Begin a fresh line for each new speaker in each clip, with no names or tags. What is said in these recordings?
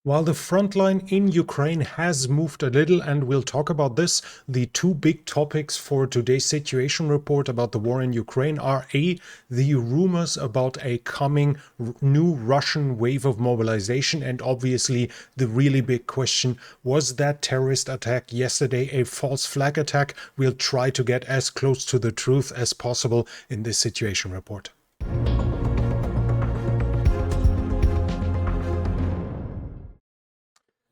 While the front line in Ukraine has moved a little, and we'll talk about this, the two big topics for today's situation report about the war in Ukraine are A, the rumors about a coming new Russian wave of mobilization, and obviously the really big question, was that terrorist attack yesterday a false flag attack? We'll try to get as close to the truth as possible in this situation report.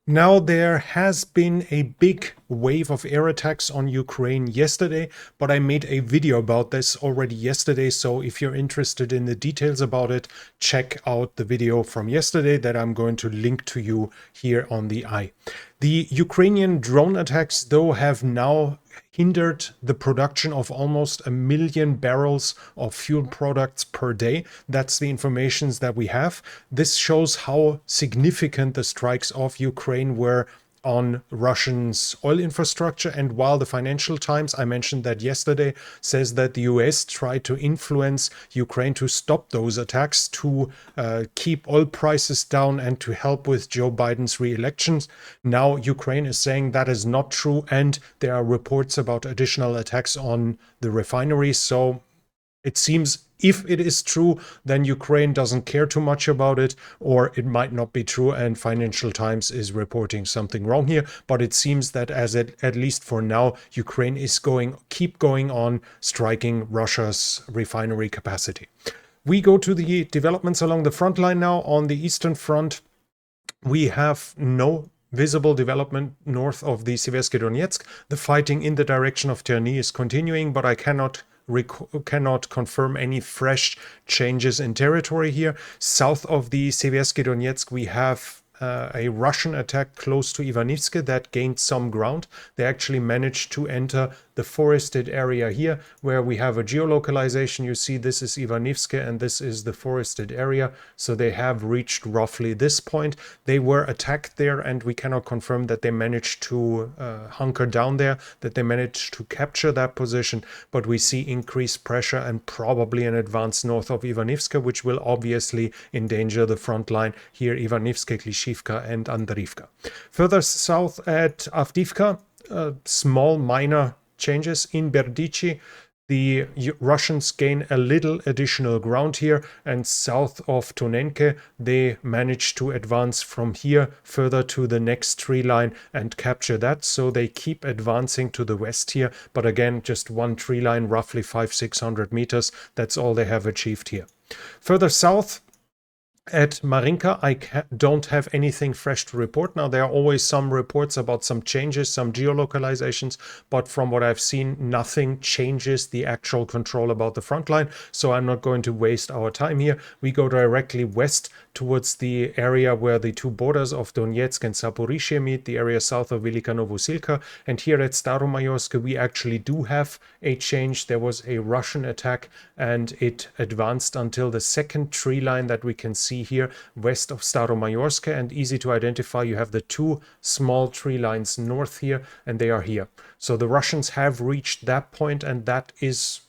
Now, there has been a big wave of air attacks on Ukraine yesterday, but I made a video about this already yesterday, so if you're interested in the details about it, check out the video from yesterday that I'm going to link to you here on the eye. The Ukrainian drone attacks, though, have now hindered the production of almost 1 million barrels of fuel products per day. That's the information that we have. This shows how significant the strikes of Ukraine were on Russia's oil infrastructure. And while the Financial Times, I mentioned that yesterday, says that the US tried to influence Ukraine to stop those attacks, to keep oil prices down and to help with Joe Biden's re-election, now Ukraine is saying that is not true, and there are reports about additional attacks on the refineries. So it seems if it is true, then Ukraine doesn't care too much about it, or it might not be true and Financial Times is reporting something wrong here. But it seems that at least for now, Ukraine is keep going on striking Russia's refinery capacity. We go to the developments along the front line now. On the Eastern Front, we have no visible development north of the Seversky Donetsk. The fighting in the direction of Terny is continuing, but I cannot confirm any fresh changes in territory here. South of the Seversky Donetsk, we have a Russian attack close to Ivanivske that gained some ground. They actually managed to enter the forested area here, where we have a geolocalization. You see this is Ivanivske and this is the forested area. So they have reached roughly this point. They were attacked there, and we cannot confirm that they managed to hunker down there, that they managed to capture that position. But we see increased pressure and probably an advance north of Ivanivske, which will obviously endanger the front line here, Ivanivske, Klishivka and Andrivka. Further south at Avdiivka, small minor changes. In Berdichi, the Russians gain a little additional ground here, and south of Tonenke, they managed to advance from here further to the next tree line and capture that. So they keep advancing to the west here, but again, just one tree line, roughly 500-600 meters. That's all they have achieved here. Further south, at Marinka, I don't have anything fresh to report. Now, there are always some reports about some changes, some geolocalizations, but from what I've seen, nothing changes the actual control about the front line. So I'm not going to waste our time here. We go directly west towards the area where the two borders of Donetsk and Zaporizhzhia meet, the area south of Velika Novosilka. And here at Staromayorsk, we actually do have a change. There was a Russian attack, and it advanced until the second tree line that we can see here west of Staromayorsk, and easy to identify. You have the two small tree lines north here, and they are here. So the Russians have reached that point, and that is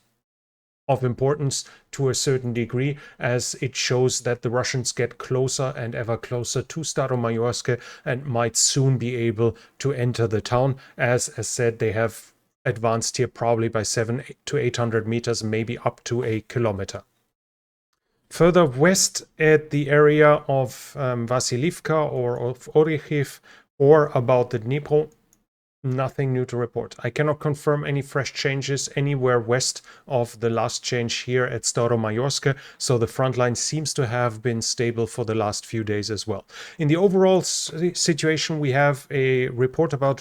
of importance to a certain degree, as it shows that the Russians get closer and ever closer to Staromayorsk and might soon be able to enter the town. As said, they have advanced here probably by 700 to 800 meters, maybe up to a kilometer. Further west at the area of Vasilivka or of Orikhiv or about the Dnipro, nothing new to report. I cannot confirm any fresh changes anywhere west of the last change here at Staromayorsk, so the front line seems to have been stable for the last few days as well. In the overall situation, we have a report about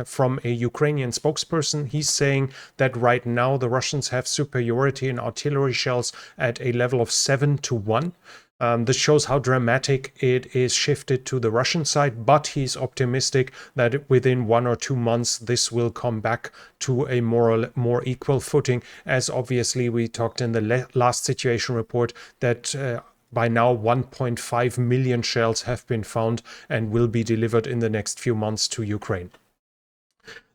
from a Ukrainian spokesperson. He's saying that right now the Russians have superiority in artillery shells at a level of 7-1. This shows how dramatic it is shifted to the Russian side, but he's optimistic that within 1 or 2 months this will come back to a more equal footing, as obviously we talked in the last situation report that by now 1.5 million shells have been found and will be delivered in the next few months to Ukraine.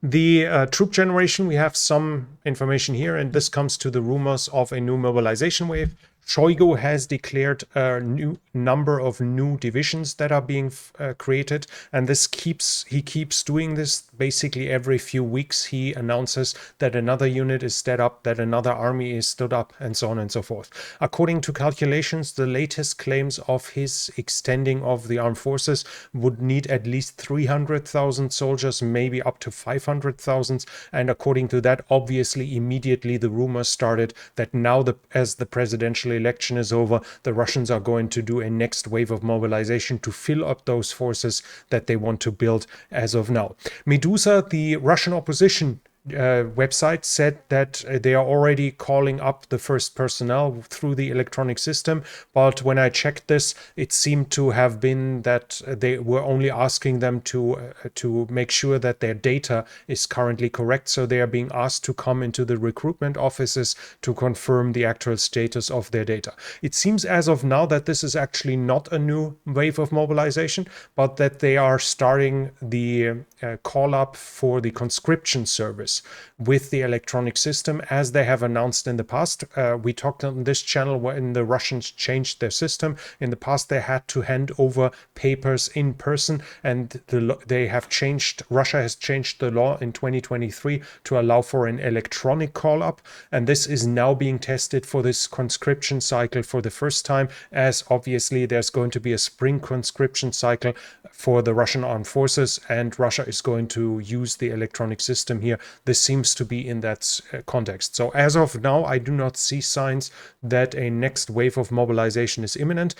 The troop generation, we have some information here, and this comes to the rumors of a new mobilization wave. Shoigu has declared a new number of new divisions that are being created, and he keeps doing this basically every few weeks. He announces that another unit is set up, that another army is stood up, and so on and so forth. According to calculations, the latest claims of his extending of the armed forces would need at least 300,000 soldiers, maybe up to 500,000. And according to that, obviously, immediately the rumors started that now, as the presidential election is over, the Russians are going to do a next wave of mobilization to fill up those forces that they want to build as of now. Medusa, the Russian opposition website, said that they are already calling up the first personnel through the electronic system. But when I checked this, it seemed to have been that they were only asking them to make sure that their data is currently correct. So they are being asked to come into the recruitment offices to confirm the actual status of their data. It seems as of now that this is actually not a new wave of mobilization, but that they are starting the call up for the conscription service with the electronic system, as they have announced in the past. We talked on this channel when the Russians changed their system. In the past, they had to hand over papers in person, and Russia has changed the law in 2023 to allow for an electronic call up, and this is now being tested for this conscription cycle for the first time, as obviously there's going to be a spring conscription cycle for the Russian armed forces, and Russia is going to use the electronic system here. This seems to be in that context. So as of now, I do not see signs that a next wave of mobilization is imminent.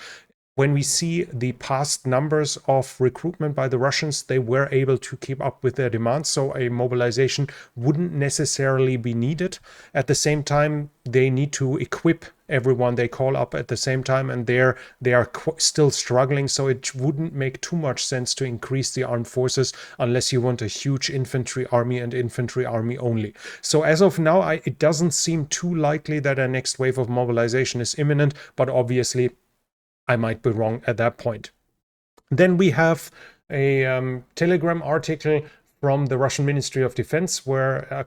When we see the past numbers of recruitment by the Russians, they were able to keep up with their demands, so a mobilization wouldn't necessarily be needed. At the same time, they need to equip everyone they call up at the same time, and they are still struggling, so it wouldn't make too much sense to increase the armed forces unless you want a huge infantry army and infantry army only. So as of now, it doesn't seem too likely that a next wave of mobilization is imminent, but obviously I might be wrong at that point. Then we have a Telegram article from the Russian Ministry of Defense, where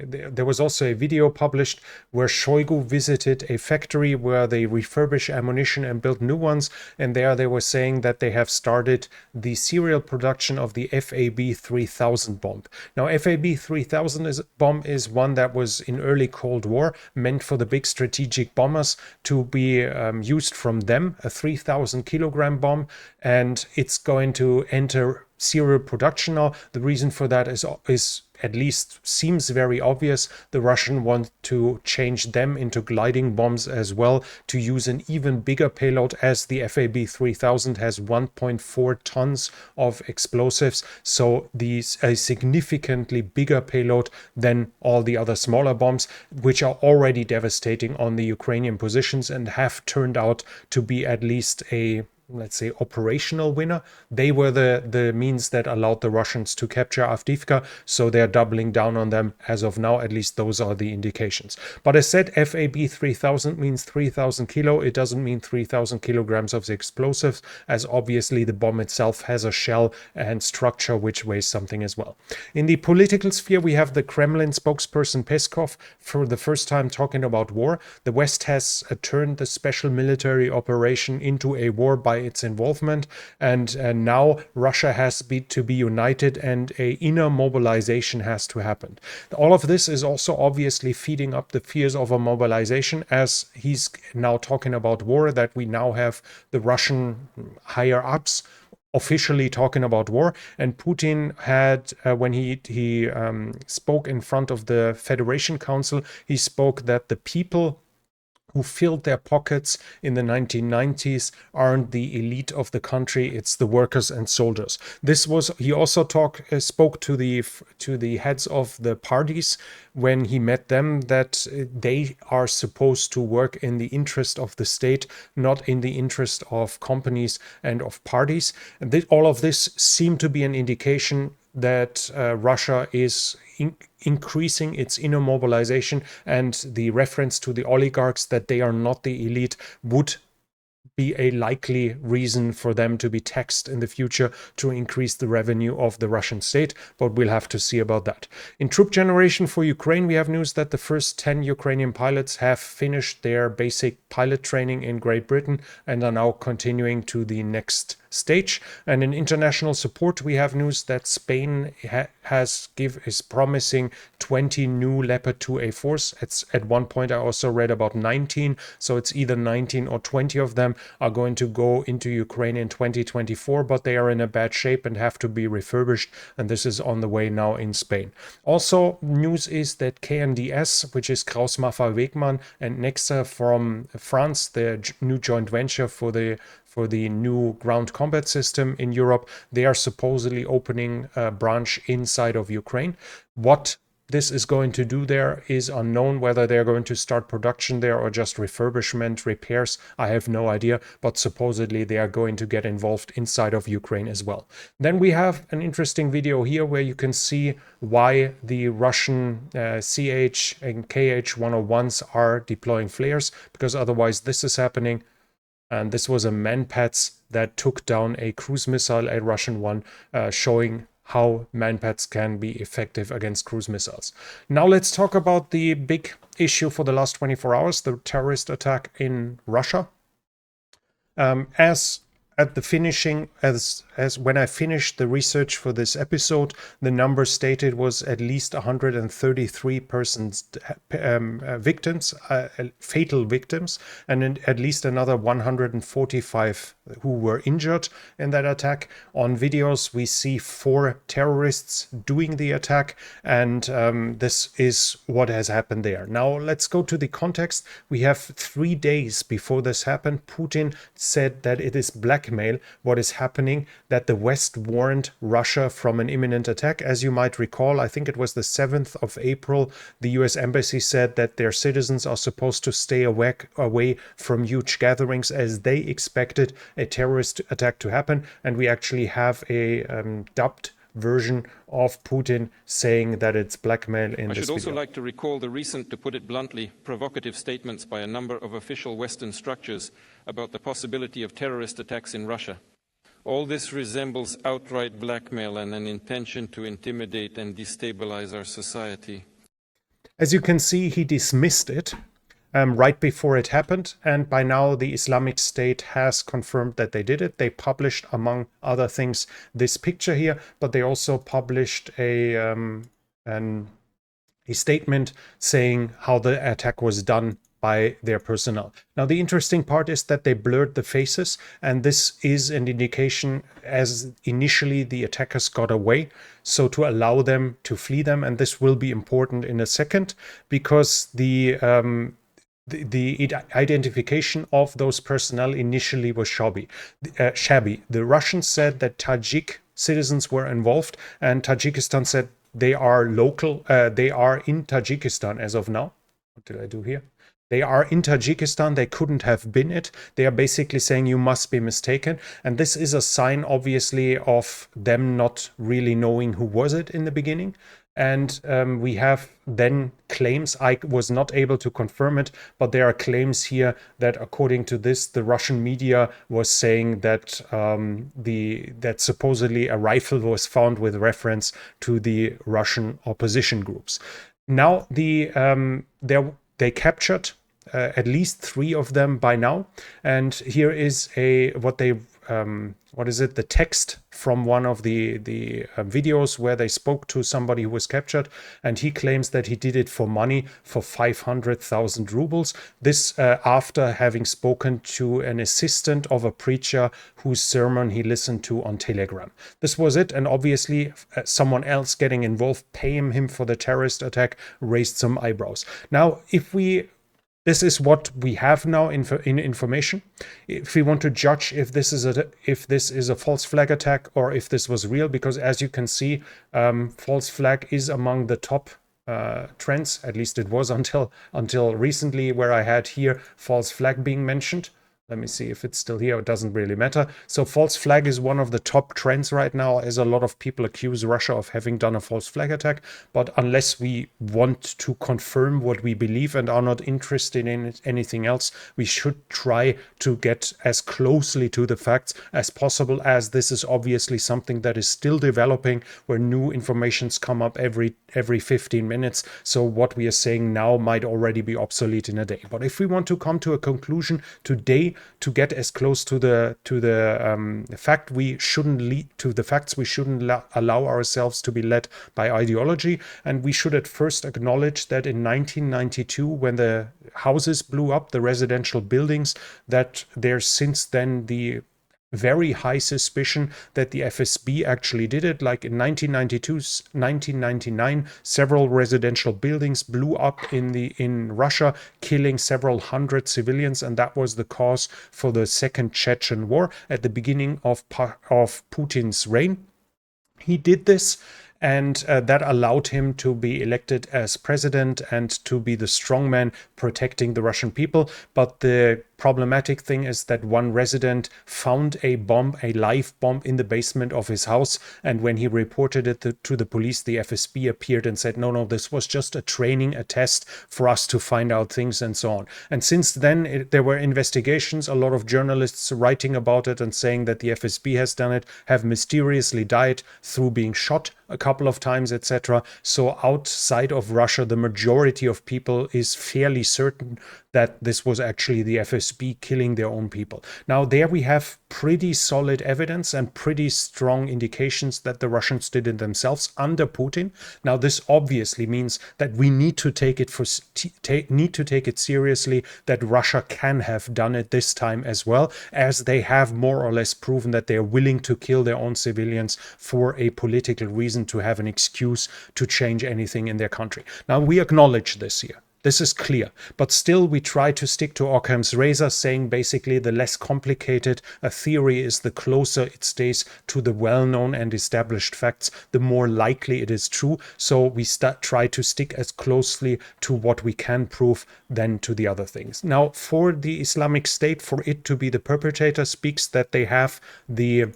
there was also a video published where Shoigu visited a factory where they refurbish ammunition and build new ones, and there they were saying that they have started the serial production of the FAB-3000 bomb. Now, FAB-3000 bomb is one that was in early Cold War meant for the big strategic bombers to be used from them, a 3,000 kilogram bomb, and it's going to enter serial production now. The reason for that is at least seems very obvious. The Russians want to change them into gliding bombs as well, to use an even bigger payload, as the FAB-3000 has 1.4 tons of explosives. So these a significantly bigger payload than all the other smaller bombs, which are already devastating on the Ukrainian positions and have turned out to be at least a, let's say, operational winner. They were the means that allowed the Russians to capture Avdiivka, so they're doubling down on them as of now. At least those are the indications. But as said, FAB-3000 means 3,000 kilo. It doesn't mean 3,000 kilograms of explosives, as obviously the bomb itself has a shell and structure which weighs something as well. In the political sphere, we have the Kremlin spokesperson Peskov for the first time talking about war. The West has turned the special military operation into a war by its involvement, and now Russia has to be united, and a inner mobilization has to happen. All of this is also obviously feeding up the fears of a mobilization, as he's now talking about war, that we now have the Russian higher ups officially talking about war. And Putin had, when he spoke in front of the Federation Council, he spoke that the people who filled their pockets in the 1990s aren't the elite of the country, it's the workers and soldiers. He also spoke to the heads of the parties when he met them, that they are supposed to work in the interest of the state, not in the interest of companies and of parties. And all of this seemed to be an indication that Russia is increasing its inner mobilization, and the reference to the oligarchs, that they are not the elite, would be a likely reason for them to be taxed in the future to increase the revenue of the Russian state, but we'll have to see about that. In troop generation for Ukraine, we have news that the first 10 Ukrainian pilots have finished their basic pilot training in Great Britain and are now continuing to the next stage. And in international support, we have news that Spain is promising 20 new Leopard 2A4s. At one point I also read about 19, so it's either 19 or 20 of them are going to go into Ukraine in 2024, but they are in a bad shape and have to be refurbished, and this is on the way now in Spain. Also, news is that KNDS, which is Krauss-Maffei-Wegmann, and Nexa from France, the new joint venture for the new ground combat system in Europe, they are supposedly opening a branch inside of Ukraine. What this is going to do there is unknown. Whether they're going to start production there or just refurbishment, repairs, I have no idea, but supposedly they are going to get involved inside of Ukraine as well. Then we have an interesting video here where you can see why the Russian CH and KH-101s are deploying flares, because otherwise this is happening. And this was a Manpads that took down a cruise missile, a Russian one, showing how Manpads can be effective against cruise missiles. Now let's talk about the big issue for the last 24 hours, the terrorist attack in Russia. As when I finished the research for this episode, the number stated was at least 133 persons victims, fatal victims, and at least another 145 who were injured in that attack. On videos, we see 4 terrorists doing the attack, and this is what has happened there. Now let's go to the context. We have 3 days before this happened. Putin said that it is blackmail what is happening, that the West warned Russia from an imminent attack. As you might recall, I think it was the 7th of April, the US embassy said that their citizens are supposed to stay away from huge gatherings as they expected a terrorist attack to happen. And we actually have a dubbed version of Putin saying that it's blackmail in this video.
I should also like to recall the recent, to put it bluntly, provocative statements by a number of official Western structures about the possibility of terrorist attacks in Russia. All this resembles outright blackmail and an intention to intimidate and destabilize our society.
As you can see, he dismissed it right before it happened, and by now the Islamic State has confirmed that they did it. They published, among other things, this picture here, but they also published a statement saying how the attack was done by their personnel. Now, the interesting part is that they blurred the faces, and this is an indication as initially the attackers got away, so to allow them to flee them, and this will be important in a second, because the identification of those personnel initially was shabby. The Russians said that Tajik citizens were involved, and Tajikistan said they are local. They are in Tajikistan as of now. What did I do here? They are in Tajikistan. They couldn't have been it. They are basically saying you must be mistaken. And this is a sign, obviously, of them not really knowing who was it in the beginning. And we have then claims. I was not able to confirm it, but there are claims here that according to this, the Russian media was saying that that supposedly a rifle was found with reference to the Russian opposition groups. Now they captured at least 3 of them by now, and here is the text from one of the videos where they spoke to somebody who was captured, and he claims that he did it for money, for 500,000 rubles. This after having spoken to an assistant of a preacher whose sermon he listened to on Telegram. This was it, and obviously someone else getting involved, paying him for the terrorist attack, raised some eyebrows. Now, this is what we have now in information. If we want to judge if this is a false flag attack or if this was real, because as you can see, false flag is among the top trends. At least it was until recently, where I had here false flag being mentioned. Let me see if it's still here. It doesn't really matter. So false flag is one of the top trends right now, as a lot of people accuse Russia of having done a false flag attack. But unless we want to confirm what we believe and are not interested in anything else, we should try to get as closely to the facts as possible, as this is obviously something that is still developing, where new informations come up every 15 minutes. So what we are saying now might already be obsolete in a day. But if we want to come to a conclusion today, to get as close to the fact, we shouldn't lead to the facts. We shouldn't allow ourselves to be led by ideology, and we should at first acknowledge that in 1992, when the houses blew up, the residential buildings, that there's since then the very high suspicion that the FSB actually did it. Like in 1992, 1999, several residential buildings blew up in Russia, killing several hundred civilians, and that was the cause for the Second Chechen War at the beginning of Putin's reign. He did this, and that allowed him to be elected as president and to be the strongman protecting the Russian people. But the problematic thing is that one resident found a bomb, a live bomb, in the basement of his house, and when he reported it to the police, the FSB appeared and said, no, this was just a training, a test for us to find out things, and so on. And since then, there were investigations, a lot of journalists writing about it and saying that the FSB has done it, have mysteriously died through being shot a couple of times, etc. So outside of Russia, the majority of people is fairly certain that this was actually the FSB killing their own people. Now, there we have pretty solid evidence and pretty strong indications that the Russians did it themselves under Putin. Now, this obviously means that we need to take it seriously, that Russia can have done it this time as well, as they have more or less proven that they are willing to kill their own civilians for a political reason, to have an excuse to change anything in their country. Now, we acknowledge this here. This is clear, but still we try to stick to Occam's razor, saying basically the less complicated a theory is, the closer it stays to the well-known and established facts, the more likely it is true. So we try to stick as closely to what we can prove than to the other things. Now, for the Islamic State, for it to be the perpetrator, speaks that they have the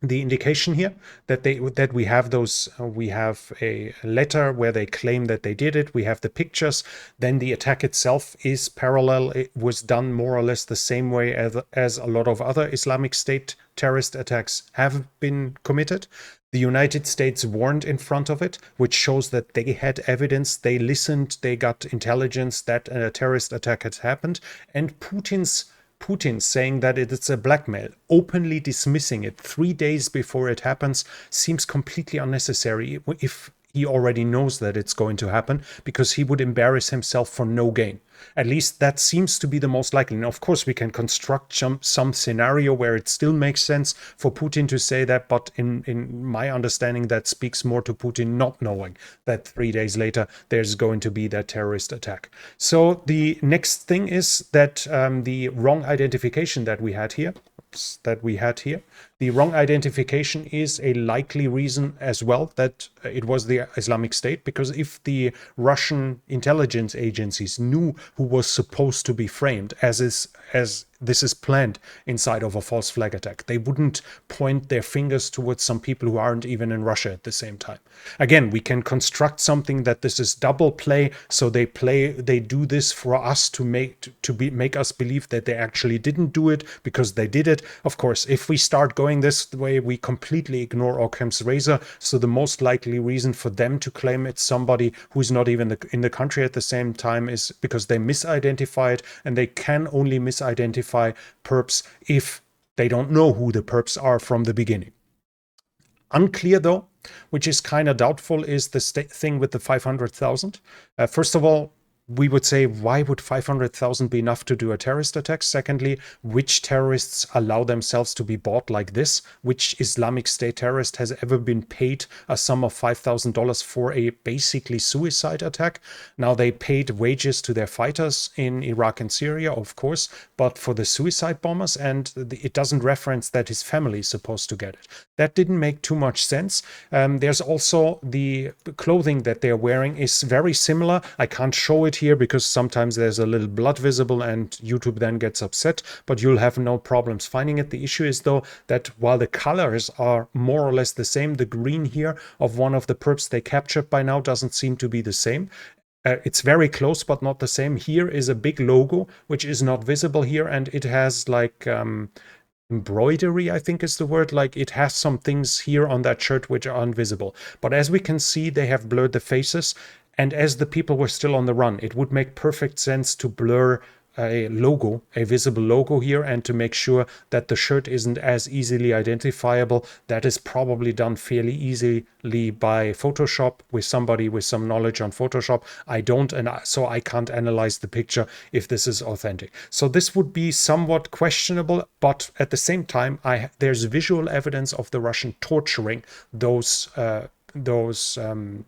indication here that we have those, we have a letter where they claim that they did it. We have the pictures. Then the attack itself is parallel. It was done more or less the same way as a lot of other Islamic State terrorist attacks have been committed. The United States warned in front of it, which shows that they had evidence, they listened, they got intelligence that a terrorist attack had happened. And Putin saying that it's a blackmail, openly dismissing it 3 days before it happens, seems completely unnecessary if he already knows that it's going to happen, because he would embarrass himself for no gain. At least that seems to be the most likely. Now, of course, we can construct some scenario where it still makes sense for Putin to say that, but in my understanding, that speaks more to Putin not knowing that 3 days later there's going to be that terrorist attack. So the next thing is that the wrong identification that we had here, the wrong identification is a likely reason as well that it was the Islamic State, because if the Russian intelligence agencies knew who was supposed to be framed, as this is planned inside of a false flag attack, they wouldn't point their fingers towards some people who aren't even in Russia at the same time. Again, we can construct something that this is double play, so they do this for us to make us believe that they actually didn't do it because they did it. Of course, if we start going this way, we completely ignore Occam's razor. So the most likely reason for them to claim it's somebody who's not even in the country at the same time is because they misidentified, and they can only misidentify perps if they don't know who the perps are from the beginning. Unclear, though, which is kind of doubtful, is the thing with the 500,000. First of all, we would say, why would 500,000 be enough to do a terrorist attack? Secondly, which terrorists allow themselves to be bought like this? Which Islamic State terrorist has ever been paid a sum of $5,000 for a basically suicide attack? Now, they paid wages to their fighters in Iraq and Syria, of course, but for the suicide bombers, and it doesn't reference that his family is supposed to get it. That didn't make too much sense. There's also the clothing that they're wearing is very similar. I can't show it it here because sometimes there's a little blood visible and YouTube then gets upset, but you'll have no problems finding it. The issue is though that while the colors are more or less the same, the green here of one of the perps they captured by now doesn't seem to be the same. It's very close, but not the same. Here is a big logo, which is not visible here, and it has like embroidery, I think is the word. Like it has some things here on that shirt which are invisible. But as we can see, they have blurred the faces. And as the people were still on the run, it would make perfect sense to blur a logo, a visible logo here, and to make sure that the shirt isn't as easily identifiable. That is probably done fairly easily by Photoshop with somebody with some knowledge on Photoshop. I don't, and so I can't analyze the picture if this is authentic. So this would be somewhat questionable, but at the same time, there's visual evidence of the Russian torturing those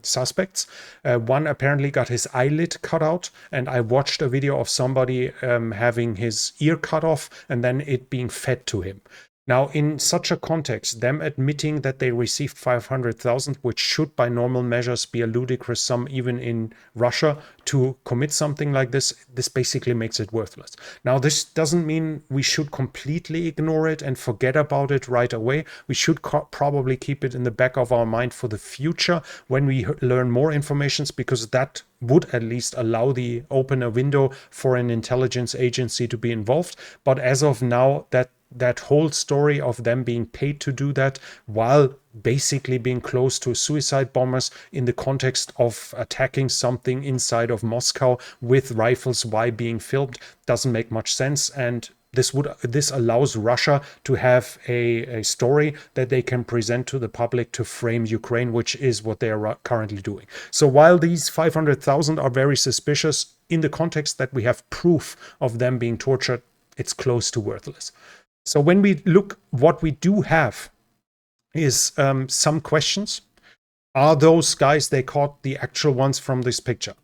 suspects. One apparently got his eyelid cut out, and I watched a video of somebody having his ear cut off and then it being fed to him. Now, in such a context, them admitting that they received 500,000, which should by normal measures be a ludicrous sum even in Russia, to commit something like this basically makes it worthless. Now, this doesn't mean we should completely ignore it and forget about it right away. We should probably keep it in the back of our mind for the future when we learn more information, because that would at least open a window for an intelligence agency to be involved. But as of now, that whole story of them being paid to do that while basically being close to suicide bombers in the context of attacking something inside of Moscow with rifles while being filmed doesn't make much sense. And this allows Russia to have a story that they can present to the public to frame Ukraine, which is what they are currently doing. So while these 500,000 are very suspicious, in the context that we have proof of them being tortured, it's close to worthless. So when we look, what we do have is some questions. Are those guys they caught the actual ones from this picture?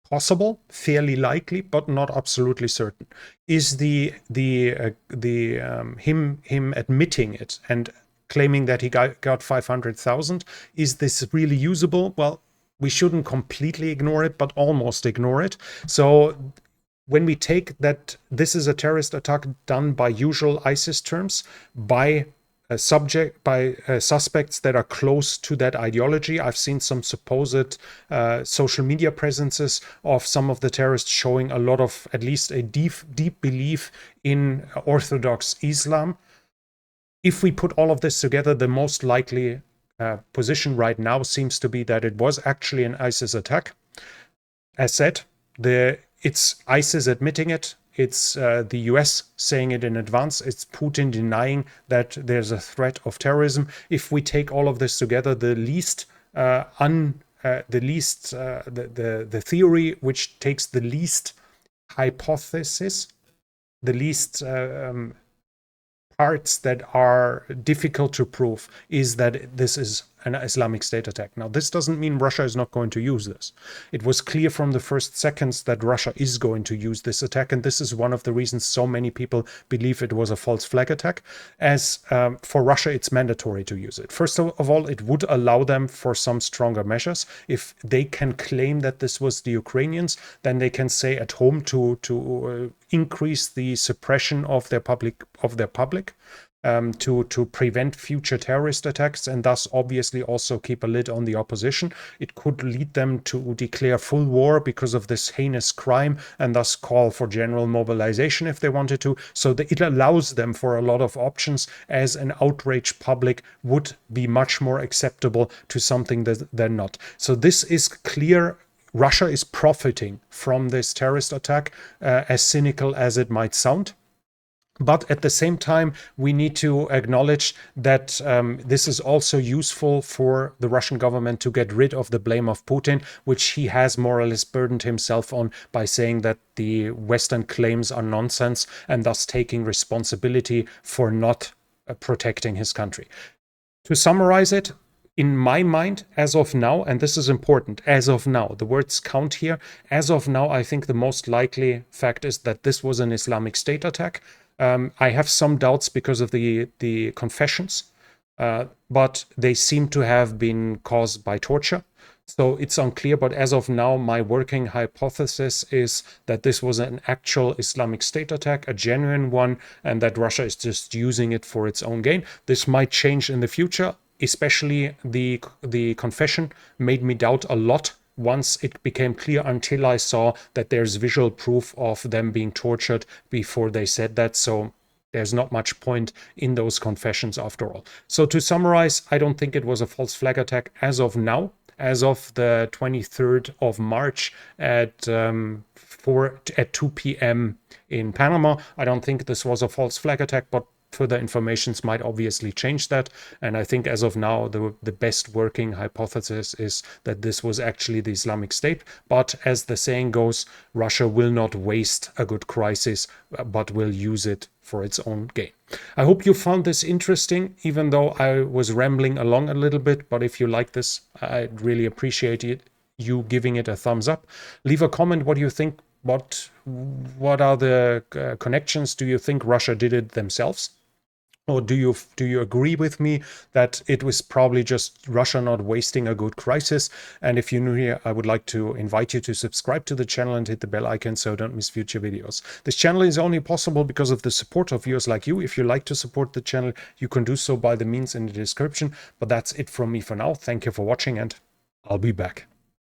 Possible, fairly likely, but not absolutely certain. Is him admitting it and claiming that he got 500,000? Is this really usable? Well, we shouldn't completely ignore it, but almost ignore it. So when we take that this is a terrorist attack done by usual ISIS terms, by suspects that are close to that ideology. I've seen some supposed social media presences of some of the terrorists showing a lot of, at least a deep belief in Orthodox Islam. If we put all of this together, the most likely position right now seems to be that it was actually an ISIS attack. As said, it's ISIS admitting it. It's the US saying it in advance. It's Putin denying that there's a threat of terrorism. If we take all of this together, the theory which takes the least hypothesis, the least parts that are difficult to prove, is that this is an Islamic State attack. Now, this doesn't mean Russia is not going to use this. It was clear from the first seconds that Russia is going to use this attack, and this is one of the reasons so many people believe it was a false flag attack. As for Russia, it's mandatory to use it. First of all, it would allow them for some stronger measures. If they can claim that this was the Ukrainians, then they can say at home to increase the suppression of their public. To prevent future terrorist attacks, and thus obviously also keep a lid on the opposition. It could lead them to declare full war because of this heinous crime, and thus call for general mobilization if they wanted to. So it allows them for a lot of options, as an outraged public would be much more acceptable to something than not. So this is clear. Russia is profiting from this terrorist attack, as cynical as it might sound. But at the same time, we need to acknowledge that this is also useful for the Russian government to get rid of the blame of Putin, which he has more or less burdened himself on by saying that the Western claims are nonsense, and thus taking responsibility for not protecting his country. To summarize it, in my mind, as of now, and this is important, as of now, the words count here, as of now, I think the most likely fact is that this was an Islamic State attack. I have some doubts because of the confessions, but they seem to have been caused by torture. So it's unclear, but as of now, my working hypothesis is that this was an actual Islamic State attack, a genuine one, and that Russia is just using it for its own gain. This might change in the future, especially the confession made me doubt a lot once it became clear, until I saw that there's visual proof of them being tortured before they said that. So there's not much point in those confessions after all. So to summarize, I don't think it was a false flag attack as of now. As of the 23rd of March at 2 p.m. in Panama, I don't think this was a false flag attack, but further informations might obviously change that. And I think as of now, the best working hypothesis is that this was actually the Islamic State. But as the saying goes, Russia will not waste a good crisis, but will use it for its own gain. I hope you found this interesting, even though I was rambling along a little bit. But if you like this, I'd really appreciate it, you giving it a thumbs up. Leave a comment what you think. What are the connections? Do you think Russia did it themselves? Or do you agree with me that it was probably just Russia not wasting a good crisis? And if you're new here, I would like to invite you to subscribe to the channel and hit the bell icon so don't miss future videos. This channel is only possible because of the support of viewers like you. If you like to support the channel, you can do so by the means in the description. But that's it from me for now. Thank you for watching, and I'll be back.